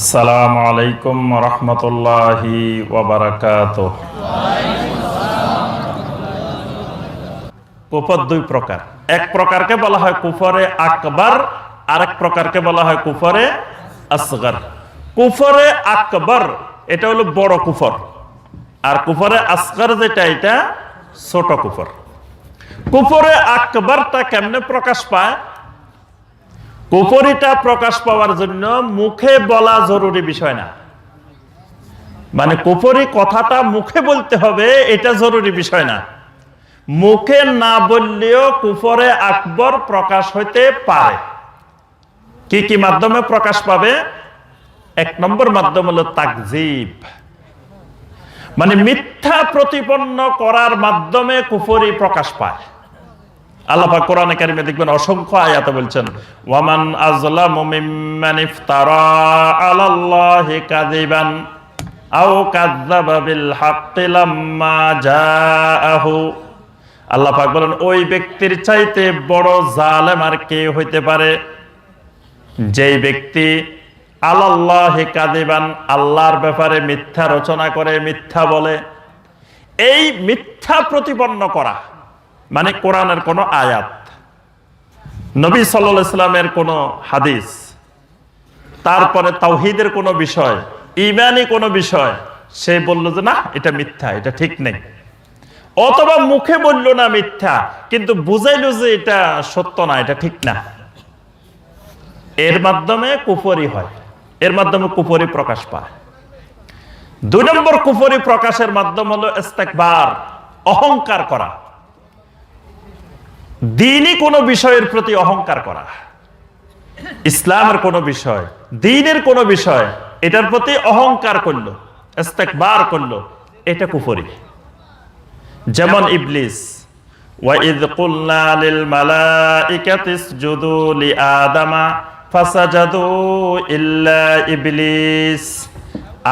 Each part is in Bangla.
আসসালামু আলাইকুম রহমতুল্লাহি ওয়া বারাকাতুহু। কুফর দুই প্রকার। এক প্রকারকে বলা হয় কুফরে আকবার, আরেক প্রকারকে বলা হয় কুফরে আসগর। কুফরে আকবার এটা হলো বড় কুফর, আর কুফরে আসগর যেটা এটা ছোট কুফর। কুফরে আকবারটা কেমনে প্রকাশ পায়? কুফরিটা প্রকাশ পাওয়ার জন্য মুখে বলা জরুরি বিষয় না, মানে কুফরি কথাটা মুখে বলতে হবে এটা জরুরি বিষয় না। মুখে না বললেও কুফরে আকবর প্রকাশ হইতে পারে। কি কি মাধ্যমে প্রকাশ পাবে? এক নম্বর মাধ্যম হলো তাকযীব, মানে মিথ্যা প্রতিপন্ন করার মাধ্যমে কুফরি প্রকাশ পায়। আল্লাহ পাক কোরআনে কারিমে দেখবেন অসংখ্য আয়াতে বলছেন, ওয়ামান আযলামু মিম্মান ইফতারা আলাল্লাহি কাযিবান আও কাযযাবা বিল হাক্কি লাম্মা জাআহু। আল্লাহ পাক বলেন ওই ব্যক্তির চাইতে বড় জালেম আর কে হইতে পারে, যেই ব্যক্তি আলাল্লাহি কাযিবান আল্লাহর ব্যাপারে মিথ্যা রচনা করে, মিথ্যা বলে। এই মিথ্যা প্রতিপন্ন করা মানে কোরআনের কোন আয়াত, নবী সাল্লাল্লাহু আলাইহি সাল্লামের কোন হাদিস, তারপরে তাওহীদের কোন বিষয়, ঈমানি কোন বিষয়, সে বলল যে না এটা মিথ্যা, এটা ঠিক নেই। অথবা মুখে বলল না মিথ্যা, কিন্তু বুঝাইল যে এটা সত্য না, এটা ঠিক না। এর মাধ্যমে কুফরি হয়, এর মাধ্যমে কুফরি প্রকাশ পায়। দুই নম্বর কুফরি প্রকাশের মাধ্যম হলো ইস্তিকবার, অহংকার করা। দ্বীনি কোন বিষয়ের প্রতি অহংকার করা, ইসলামের কোন বিষয়, দ্বীনের কোন বিষয়, এটার প্রতি অহংকার করলো, ইস্তিকবার করলো, এটা কুফরি। যেমন ইবলিস, ওয়াইদ কুলনা লিল মালাইকাতি ইসজুদু লিআদামা ফাসাজাদু ইল্লা ইবলিস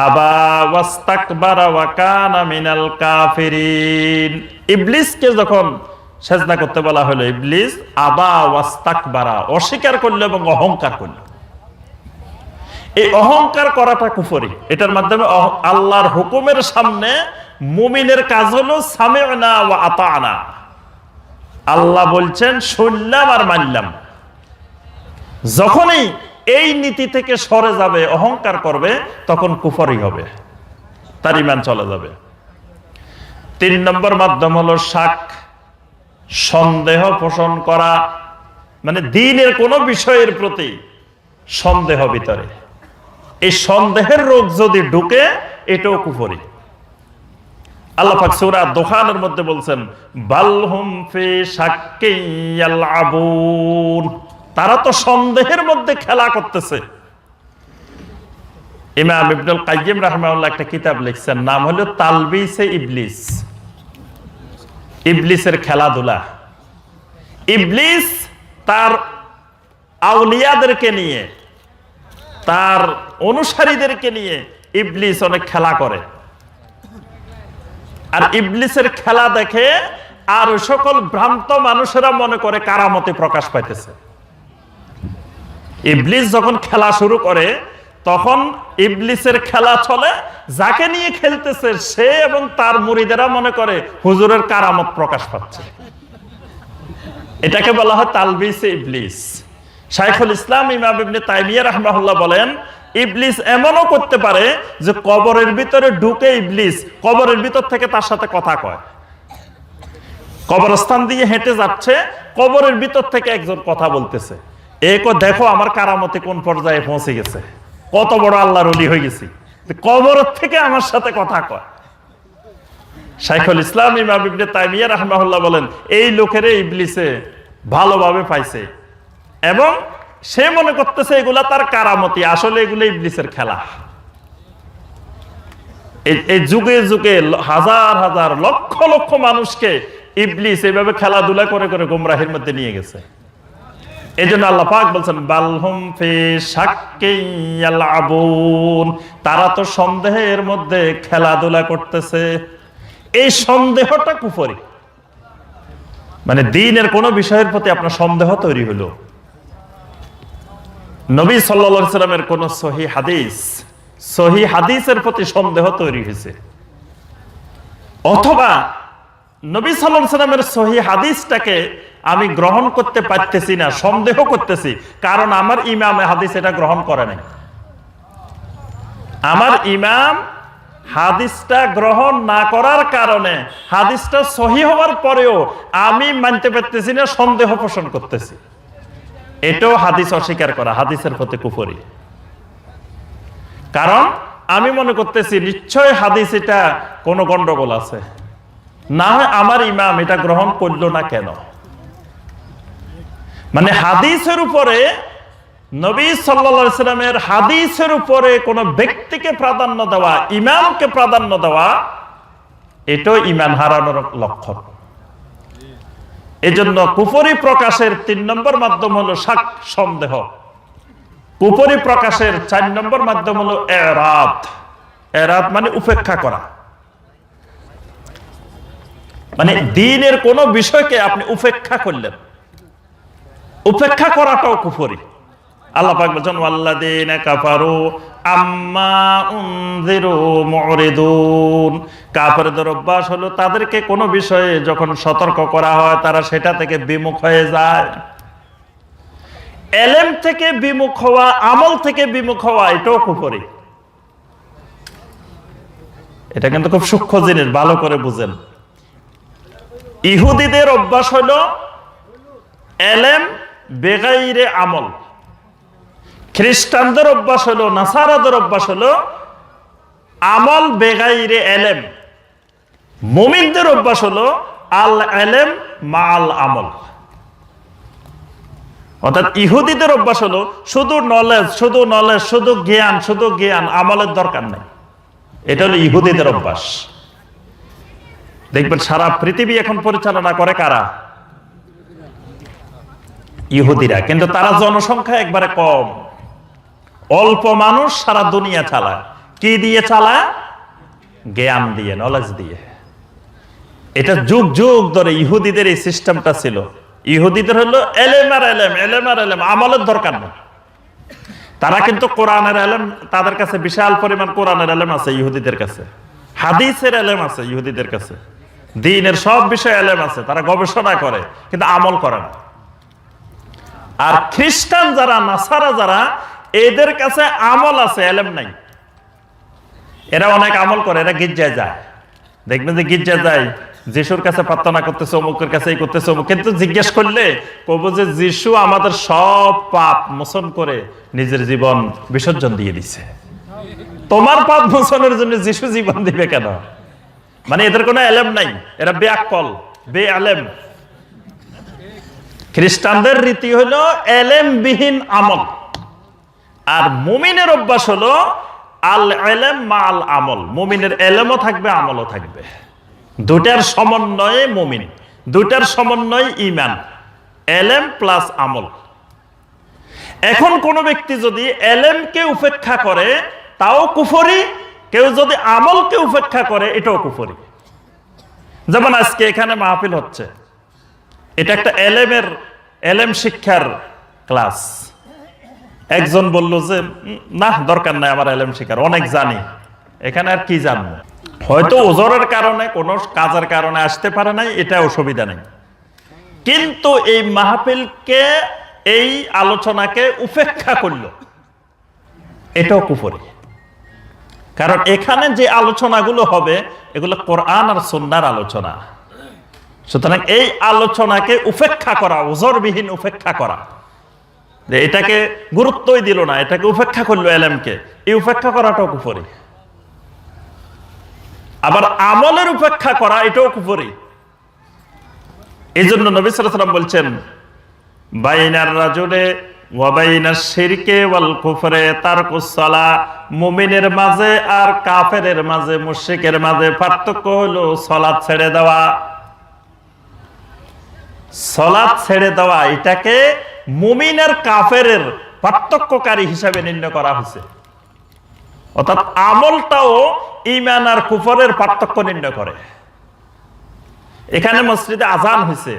আবা ওয়াস্তাকবারা ওয়া কানা মিনাল কাফিরিন। ইবলিসকে যখন সেজদা করতে বলা হলো, ইবলিস আবা ওয়াস্তাকবারা, অস্বীকার করলো এবং অহংকার করলো। এই অহংকার করাটা কুফরি। এটার মাধ্যমে আল্লাহর হুকুমের সামনে মুমিনের কাজ হলো সামি'না ওয়া আতা'না, আল্লাহ বলছেন শুনলাম আর মানলাম। যখনই এই নীতি থেকে সরে যাবে, অহংকার করবে, তখন কুফরি হবে, তার ঈমান চলে যাবে। তিন নম্বর মাধ্যম হলো শাক, সন্দেহ পোষণ করা, মানে দ্বীনের কোন বিষয়ের প্রতি সন্দেহ ভিতরে। এই সন্দেহের রোগ যদি ঢুকে, এটাও কুফরি। আল্লাহ পাক সূরা দুখানের মধ্যে বলছেন, বালহুম ফি শাক্কিন ইয়ালআবুন, তারা তো সন্দেহের মধ্যে খেলা করতেছে। ইমাম ইবনুল কাইয়্যিম রাহিমাহুল্লাহ একটা কিতাব লিখছেন, নাম হলো তালবিসে ইবলিস, ইবলিসের খেলাধুলা। ইবলিস তার আউলিয়াদেরকে নিয়ে, তার অনুসারীদেরকে নিয়ে ইবলিস অনেক খেলা করে। আর ইবলিসের খেলা দেখে আর সকল ভ্রান্ত মানুষেরা মনে করে কারামতে প্রকাশ পাইতেছে। ইবলিস যখন খেলা শুরু করে, তখন ইবলিসের খেলা চলে, যাকে নিয়ে খেলতেছে সে এবং তার মুরিদেরা মনে করে হুজুরের কারামত প্রকাশ পাচ্ছে। এটাকে বলা হয় তালবিসে ইবলিস। শাইখুল ইসলাম ইমাম ইবনে তাইমিয়া রাহিমাহুল্লাহ বলেন, ইবলিস এমনও করতে পারে যে কবরের ভিতরে ঢুকে ইবলিস কবরের ভিতর থেকে তার সাথে কথা কয়। কবরস্থান দিয়ে হেঁটে যাচ্ছে, কবরের ভিতর থেকে একজন কথা বলতেছে, দেখো আমার কারামতে কোন পর্যায়ে পৌঁছে গেছে, কত বড় আল্লাহর ওলি হয়ে গেছি, কবর থেকে আমার সাথে কথা কয়। শাইখুল ইসলাম ইমাম ইবনে তাইমিয়া রাহিমাহুল্লাহ বলেন, এই লোকেরে ইবলিসে ভালোভাবে পাইছে এবং সে মনে করতেছে এগুলা তার কারামতি, আসলে এগুলো ইবলিসের খেলা। এই যুগে যুগে হাজার হাজার লক্ষ লক্ষ মানুষকে ইবলিস এইভাবে খেলাধুলা করে করে গুমরাহির মধ্যে নিয়ে গেছে। এই জন্য আল্লাহ পাক বলছেন, বালহুম ফি শাক্কিন ইয়ালআবুন, তারা তো সন্দেহের মধ্যে খেলাধুলা করতেছে। এই সন্দেহটা কুফরি, মানে দ্বীনের কোন বিষয়ের প্রতি আপনার সন্দেহ তৈরি হলো। নবী সাল্লাল্লাহু আলাইহি সাল্লামের কোন সহিহ হাদিসের প্রতি সন্দেহ তৈরি হয়েছে, অথবা নবী সাল্লাল্লাহু আলাইহি সাল্লামের সহিহ হাদিসটাকে আমি গ্রহণ করতে পারতেছি না, সন্দেহ করতেছি, কারণ আমার ইমাম হাদিস এটা গ্রহণ করে নাই। আমার ইমাম হাদিসটা গ্রহণ না করার কারণে হাদিসটা সহিহ হওয়ার পরেও আমি মানতে পারতেছি না, সন্দেহ পোষণ করতেছি। এটাও হাদিস অস্বীকার করা, হাদিসের প্রতি কুফরি। কারণ আমি মনে করতেছি নিশ্চয় হাদিস এটা কোনো গন্ডগোল আছে, না হয় আমার ইমাম এটা গ্রহণ করলো না কেন। মানে হাদিসের উপরে, নবী সাল্লাল্লাহু আলাইহি সাল্লামের হাদিসের উপরে কোন ব্যক্তিকে প্রাধান্য দেওয়া, ইমামকে প্রাধান্য দেওয়া, এটাও ঈমান হারানোর লক্ষণ। এজন্য কুফরি প্রকাশের 3 নম্বর মাধ্যম হলো শাক, সন্দেহ। কুফরি প্রকাশের 4 নম্বর মাধ্যম হলো এরাদ। এরাদ মানে উপেক্ষা করা, মানে দ্বীনের কোন বিষয়কে আপনি উপেক্ষা করলেন, উপেক্ষা করাটাও কুফরি। আল্লাহ পাক বলেন ওয়াল্লাযীনা কাফারু আম্মা উনযিরু মুরিদুন। কাফেরদের অভ্যাস হলো তাদেরকে কোনো বিষয়ে যখন সতর্ক করা হয় তারা সেটা থেকে বিমুখ হয়ে যায়। ইলম থেকে বিমুখ হওয়া, আমল থেকে বিমুখ হওয়া, এটাও কুফরি। এটা কিন্তু খুব সূক্ষ্ম জিনিস, ভালো করে বুঝেন। ইহুদিদের অভ্যাস হলো ইলম বেগাইরে আমল, খ্রিস্টানদের অভ্যাস হলো, নাসারাদের অভ্যাস হলো আমল বেগাইরে ইলম। মুমিনদের অভ্যাস হলো আল ইলম মাল আমল। অর্থাৎ ইহুদিদের অভ্যাস হলো শুধু নলেজ, শুধু জ্ঞান, আমলের দরকার নাই। এটা হলো ইহুদিদের অভ্যাস। দেখবেন সারা পৃথিবী এখন পরিচালনা করে কারা? ইহুদিরা। কিন্তু তারা জনসংখ্যা একবারে কম, অল্প মানুষ সারা দুনিয়া চালায়। কি দিয়ে চালায়? জ্ঞান দিয়ে, নলেজ দিয়ে। এটা যুগ যুগ ধরে ইহুদিদের এই সিস্টেমটা ছিল। ইহুদিদের হলো এলেম আর এলেম, আমলের দরকার নেই। তারা কিন্তু কোরআনের এলেম, তাদের কাছে বিশাল পরিমাণ কোরআনের এলেম আছে ইহুদিদের কাছে, হাদিসের এলেম আছে ইহুদিদের কাছে, দ্বীনের সব বিষয়ে এলেম আছে, তারা গবেষণা করে কিন্তু আমল করে না। আর খ্রিস্টান যারা, নাসারা যারা, এদের কাছে আমল আছে, এলেম নাই। এরা অনেক আমল করে, এরা গির্জায় যায়। দেখবেন যে গির্জায় যায়, যিশুর কাছে প্রার্থনা করতেছে, অমুকের কাছে এই করতেছে, অমুক। কিন্তু জিজ্ঞেস করলে কব যে যিশু আমাদের সব পাপ মোচন করে নিজের জীবন বিসর্জন দিয়ে দিছে, তোমার পাপ মোচনের জন্য যিশু জীবন দিবে কেন? মানে এদের কোনো এলেম নাই, এরা বেআক্কল, বেআলেম। খ্রিস্টানদের রীতি হলো এলেম বিহীন আমল, আর মুমিনের অভ্যাস হলো আল ইলম মাল আমল। মুমিনের এলেমও থাকবে, আমলও থাকবে, দুটার সমন্বয়ে মুমিন, দুটার সমন্বয়ে ঈমান, এলেম প্লাস আমল। এখন কোন ব্যক্তি যদি এলেমকে উপেক্ষা করে তাও কুফরি, কেউ যদি আমলকে উপেক্ষা করে এটাও কুফরি। যেমন আজকে এখানে মাহফিল হচ্ছে, এটা একটা এলেম শিক্ষার ক্লাস। একজন বলল যে না, দরকার নাই আমার এলেম শিক্ষার, অনেক জানি, এখানে আর কি জানবো। হয়তো ওজরের কারণে, কোনো কাজের কারণে আসতে পারে নাই, এটা অসুবিধা নেই। কিন্তু এই মাহফিলকে, এই আলোচনাকে উপেক্ষা করলো, এটাও কুফরি। কারণ এখানে যে আলোচনাগুলো হবে এগুলো কোরআন আর সুন্নাহর আলোচনা। সুতরাং এই আলোচনাকে উপেক্ষা করা, ওজরবিহীন উপেক্ষা করা, যে এটাকে গুরুত্বই দিল না, এটাকে উপেক্ষা করলো এলেমকে, এই উপেক্ষা করাটাও কুফরি। আবার আমলের উপেক্ষা করা, এটাও কুফরি। এই জন্য নবী সাল্লাল্লাহু আলাইহি ওয়াসাল্লাম বলছেন বাইনার রাজুলে ওয়া বাইনাশ শিরকে ওয়াল কুফরে তারকুস সালাহ। মুমিনের মাঝে আর কাফেরের মাঝে, মুশরিকের মাঝে পার্থক্য হলো সালাত ছেড়ে দেওয়া। সালাত ছেড়ে দেওয়া, এটাকে মুমিন আর কাফেরের পার্থক্যকারী হিসাবে নির্ণয় করা হয়েছে। অর্থাৎ আমলটাও ঈমান আর কুফরের পার্থক্য নির্ণয় করে। এখানে মসজিদে আজান হয়েছে,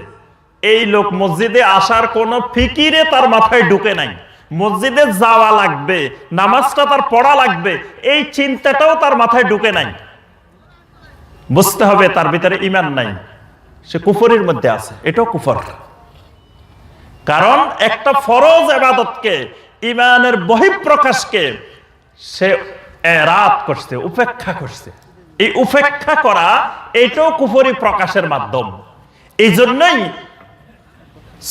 এই লোক মসজিদে আসার কোন ফিকিরে তার মাথায় ঢুকে নাই, মসজিদে যাওয়া লাগবে, নামাজটা তার পড়া লাগবে, এই চিন্তাটাও তার মাথায় ঢুকে নাই। বুঝতে হবে তার ভিতরে ঈমান নাই, সে কুফরির মধ্যে আছে, এটাও কুফর। কারণ একটা ফরজ ইবাদতকে, ঈমানের বহিঃপ্রকাশকে সে এরাদ করছে, উপেক্ষা করছে। এই উপেক্ষা করা এটাও কুফরি প্রকাশের মাধ্যম। এই জন্যই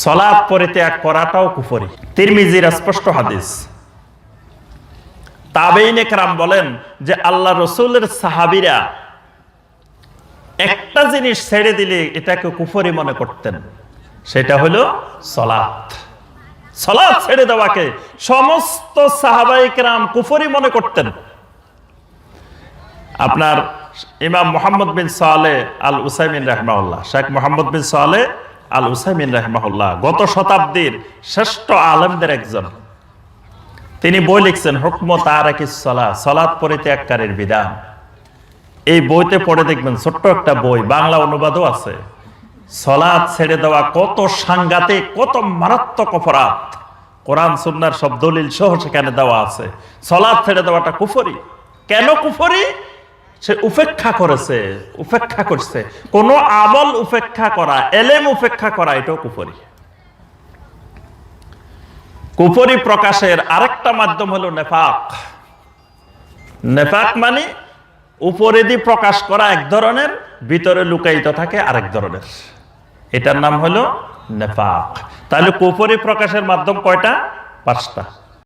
সালাত পরিত্যাগ করাটাও কুফরি। তিরমিজির স্পষ্ট হাদিস। তাবেঈনে কেরাম বলেন যে আল্লাহ রাসূলের সাহাবীরা একটা জিনিস ছেড়ে দিলে এটাকে কুফরি মনে করতেন, সেটা হলো সালাত। সালাত ছেড়ে দেওয়াকে সমস্ত সাহাবায়ে কেরাম কুফরি মনে করতেন। আপনার ইমাম মুহাম্মদ বিন সালেহ আল উসাইমিন রাহিমাহুল্লাহ, শেখ মুহাম্মদ বিন সালেহ আল উসাইমিন রাহিমাহুল্লাহ গত শতাব্দীর শ্রেষ্ঠ আলেমদের একজন, তিনি বই লিখছেন হুকম তারিকিস সালাহ, সালাত পরিত্যাগকারীর বিধান। এই বইতে পড়ে দেখবেন, ছোট্ট একটা বই, বাংলা অনুবাদও আছে। সালাত ছেড়ে দেওয়া কত সাংঘাতিক, কত মারাত্মক অপরাধ, কোরআন সুন্নাহর সব দলিল সহ সেখানে দেওয়া আছে। সালাত ছেড়ে দেওয়াটা কুফরি। কেন কুফরি? সে উপেক্ষা করেছে, উপেক্ষা করছে। কোন আমল উপেক্ষা করা, এলেম উপেক্ষা করা, এটাও কুফরি। কুফরি প্রকাশের আরেকটা মাধ্যম হলো নেফাক। নেফাক মানে উপরে দিয়ে প্রকাশ করা এক ধরনের, ভিতরে লুকায়িত থাকে আরেক ধরনের, এটার নাম হলো নেফাক। তাহলে কুফরি প্রকাশের মাধ্যম কয়টা? 5টা।